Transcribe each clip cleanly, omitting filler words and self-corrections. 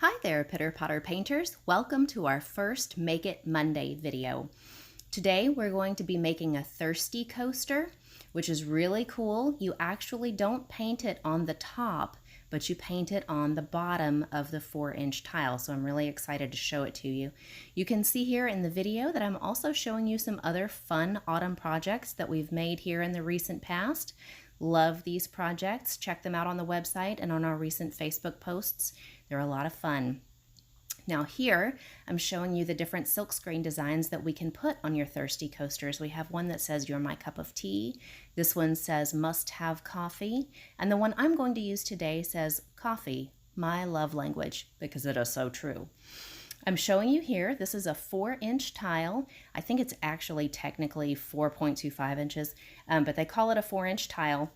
Hi there, Pitter Potter Painters. Welcome to our first Make It Monday video. Today we're going to be making a thirsty coaster, which is really cool. You actually don't paint it on the top, but you paint it on the bottom of the 4-inch tile. So I'm really excited to show it to you. You can see here in the video that I'm also showing you some other fun autumn projects that we've made here in the recent past. Love these projects. Check them out on the website and on our recent Facebook posts. They're a lot of fun. Now here, I'm showing you the different silkscreen designs that we can put on your thirsty coasters. We have one that says, "You're my cup of tea." This one says, "Must have coffee." And the one I'm going to use today says, "Coffee, my love language," because it is so true. I'm showing you here, this is a 4-inch tile. I think it's actually technically 4.25 inches, but they call it a 4-inch tile.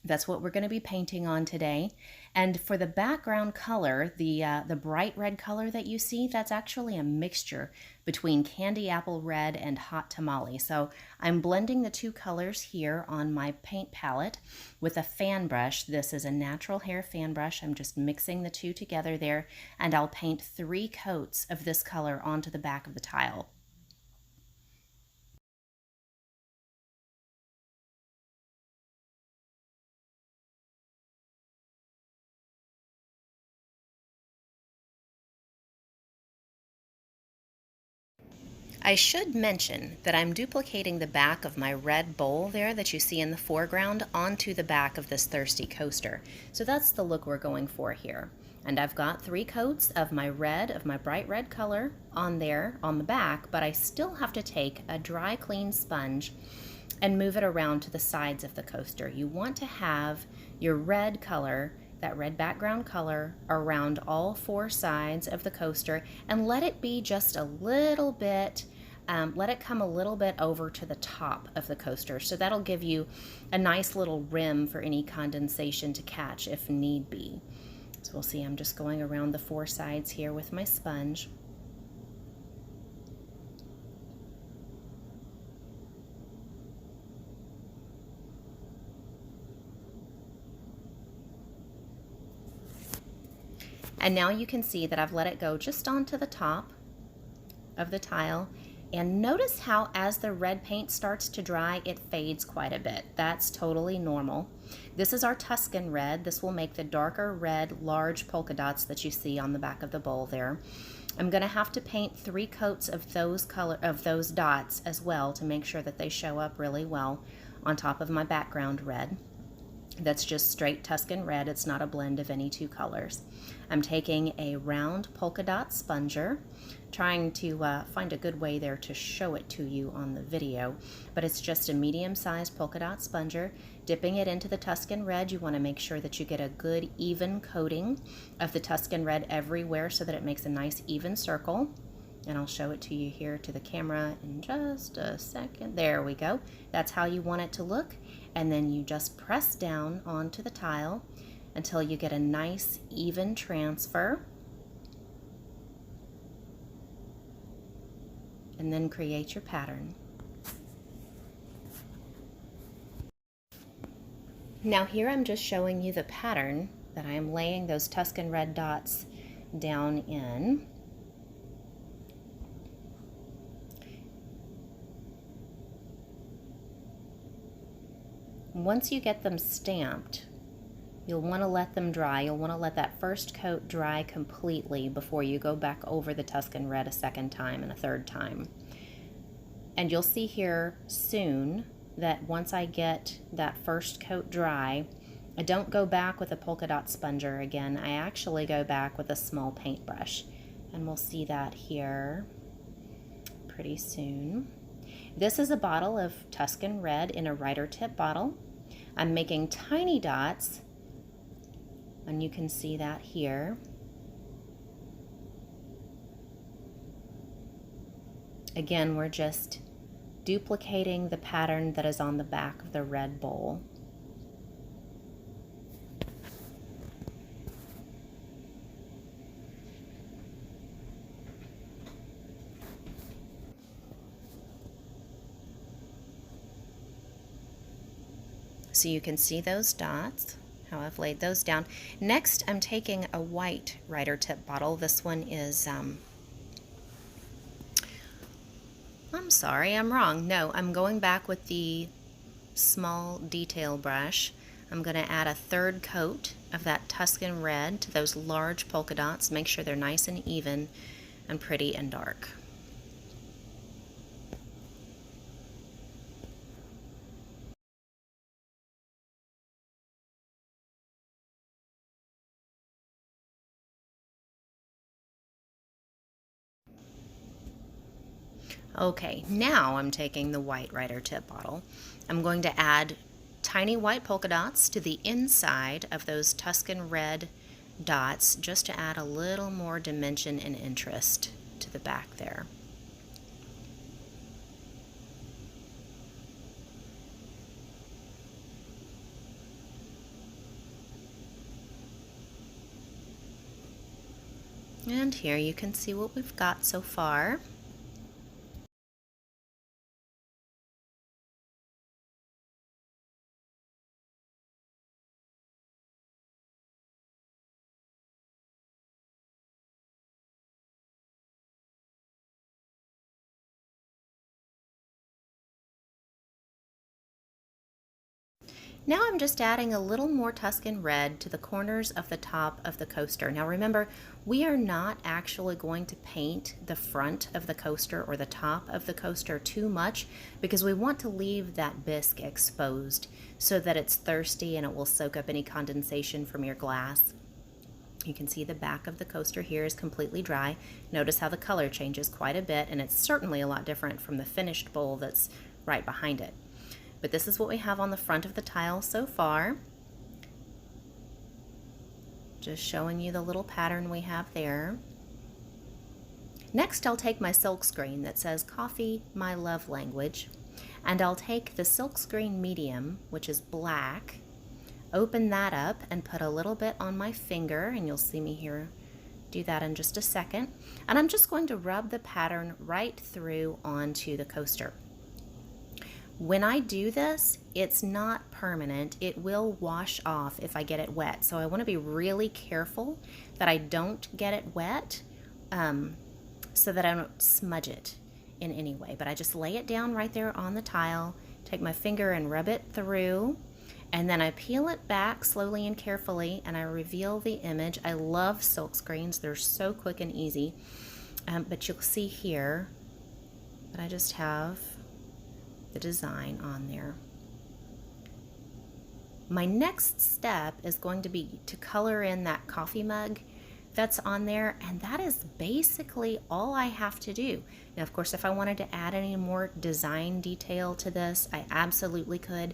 That's what we're going to be painting on today. And for the background color, the bright red color that you see, that's actually a mixture between candy apple red and hot tamale. So I'm blending the two colors here on my paint palette with a fan brush. This is a natural hair fan brush. I'm just mixing the two together there, and I'll paint 3 coats of this color onto the back of the tile. I should mention that I'm duplicating the back of my red bowl there that you see in the foreground onto the back of this thirsty coaster. So that's the look we're going for here. And I've got 3 coats of my bright red color on there on the back, but I still have to take a dry clean sponge and move it around to the sides of the coaster. You want to have your red color, that red background color, around all 4 sides of the coaster, and let it be just a little bit, let it come a little bit over to the top of the coaster. So that'll give you a nice little rim for any condensation to catch if need be. So we'll see, I'm just going around the 4 sides here with my sponge. And now you can see that I've let it go just onto the top of the tile. And notice how as the red paint starts to dry, it fades quite a bit. That's totally normal. This is our Tuscan red. This will make the darker red large polka dots that you see on the back of the bowl there. I'm going to have to paint 3 coats of those dots as well to make sure that they show up really well on top of my background red. That's just straight Tuscan red. It's not a blend of any 2 colors. I'm taking a round polka dot sponger, trying to find a good way there to show it to you on the video, but it's just a medium-sized polka dot sponger. Dipping it into the Tuscan red, you want to make sure that you get a good even coating of the Tuscan red everywhere so that it makes a nice even circle. And I'll show it to you here to the camera in just a second. There we go. That's how you want it to look. And then you just press down onto the tile until you get a nice even transfer. And then create your pattern. Now here I'm just showing you the pattern that I am laying those Tuscan red dots down in. Once you get them stamped, you'll want to let them dry. You'll want to let that first coat dry completely before you go back over the Tuscan red a second time and a third time. And you'll see here soon that once I get that first coat dry, I don't go back with a polka dot sponger again. I actually go back with a small paintbrush. And we'll see that here pretty soon. This is a bottle of Tuscan red in a writer tip bottle. I'm making tiny dots, and you can see that here. Again, we're just duplicating the pattern that is on the back of the red bowl. So you can see those dots. how I've laid those down. Next, I'm taking a white Writer Tip bottle. This one is, I'm sorry, I'm wrong. No, I'm going back with the small detail brush. I'm going to add a third coat of that Tuscan red to those large polka dots. Make sure they're nice and even and pretty and dark. Okay, now I'm taking the white Writer Tip bottle. I'm going to add tiny white polka dots to the inside of those Tuscan red dots just to add a little more dimension and interest to the back there. And here you can see what we've got so far. Now I'm just adding a little more Tuscan red to the corners of the top of the coaster. Now remember, we are not actually going to paint the front of the coaster or the top of the coaster too much because we want to leave that bisque exposed so that it's thirsty and it will soak up any condensation from your glass. You can see the back of the coaster here is completely dry. Notice how the color changes quite a bit, and it's certainly a lot different from the finished bowl that's right behind it. But this is what we have on the front of the tile so far. Just showing you the little pattern we have there. Next, I'll take my silk screen that says Coffee, My Love Language, and I'll take the silk screen medium, which is black, open that up and put a little bit on my finger, and you'll see me here do that in just a second. And I'm just going to rub the pattern right through onto the coaster. When I do this, it's not permanent. It will wash off if I get it wet. So I want to be really careful that I don't get it wet so that I don't smudge it in any way. But I just lay it down right there on the tile, take my finger and rub it through, and then I peel it back slowly and carefully, and I reveal the image. I love silk screens. They're so quick and easy. But you'll see here that I just have the design on there. My next step is going to be to color in that coffee mug that's on there, and that is basically all I have to do. Now, of course, if I wanted to add any more design detail to this, I absolutely could,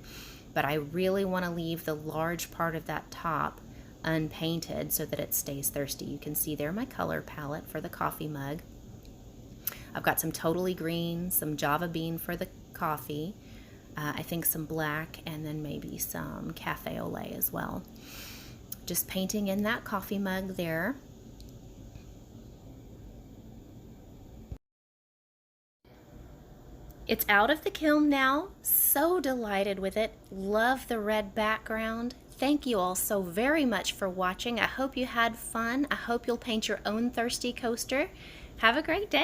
but I really want to leave the large part of that top unpainted so that it stays thirsty. You can see there my color palette for the coffee mug. I've got some Totally Green, some Java Bean for the coffee, I think some black, and then maybe some Cafe au lait as well. Just painting in that coffee mug there. It's out of the kiln now. So delighted with it. Love the red background. Thank you all so very much for watching. I hope you had fun. I hope you'll paint your own thirsty coaster. Have a great day.